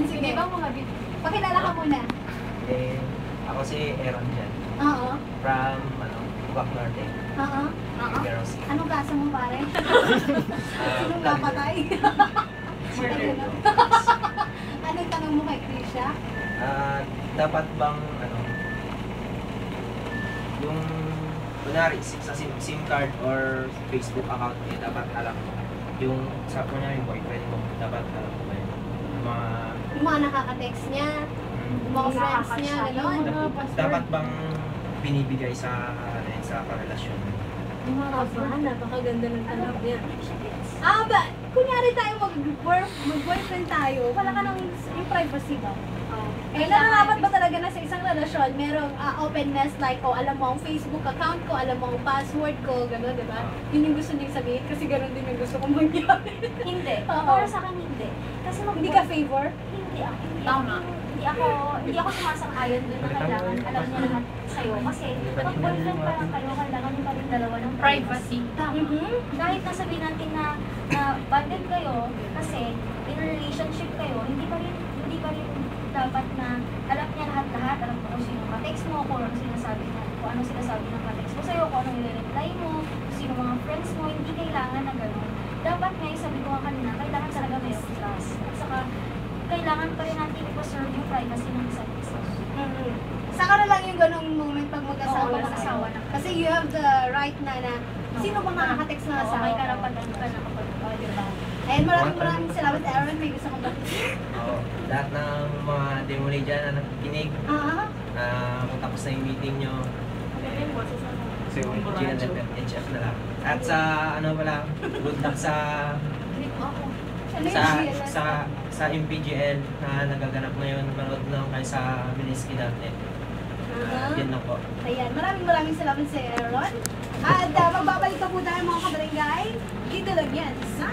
Sige Sige. bang mga bit? Pakilala ka muna. Eh, ako si Aaron dyan. Oo. From, Bugak Norte. Oo. Figueroa. Anong kaso mo, pare? Ah, Sinong vlog. napatay? Murder. Anong tanong mo kay Krisha? Dapat bang, yung, kunwari, sa SIM card or Facebook account niya, dapat alam mo. Yung, sa kunwari, boyfriend mo, dapat alam mo ba yun? Yung mga, Yung mga nakaka-text niya, yung mga friends niya, gano'n. dapat bang binibigay sa karelasyon? Napakaganda ng tanong niya. Ba, kunyari tayo mag-boyfriend tayo, wala ka nang yung privacy ba? Eh, nararapat ba talaga na sa isang relasyon, merong openness like, alam mo ang Facebook account ko, alam mo ang password ko, gano'n, di ba? Yun yung gusto niyong sabihin kasi gano'n din yung gusto kong mangyari. Hindi. Oo. Para sa akin hindi. Kasi Hindi ka favor? Tama. Hindi ako sumasang-ayon doon na kailangan alam niya lahat sa'yo. Kasi pag boyfriend pa lang kayo, kailangan niyo pa rin dalawa ng Privacy. Tama. Kahit nasabihin natin na bonded kayo, kasi in a relationship kayo, hindi pa rin dapat na alam niya lahat-lahat, alam ko kung sino ka-text mo, kung anong sinasabi ng ka-text mo sa'yo, kung anong i-reply mo, kung sino mga friends mo, hindi kailangan na gano'n. Dapat nga, sabi ko nga kanina, kailangan talaga may trust. At saka, kailangan pa rin natin i-preserve yung privacy ng isa't isa. Saka na lang yung ganong moment pag mag-asawa Oo, na mag-asawa kayo. na. Kasi you have the right na sino bang nakaka-text na Oo, asawa? may karapatan ka na kapag, diba? Ayun, maraming salamat, Aaron. May gusto kong batiin. Oo. Lahat ng mga demoli dyan na nakikinig, kung tapos na yung meeting nyo, HF na lang. At sa, good luck sa Ano yung sa MPGL na nagaganap ngayon, manood lang kayo sa Miniski natin. Yun lang po. Ayan, maraming salamat sa Aaron. At magbabalik pa po tayo mga kabarangay. Dito lang yan sa...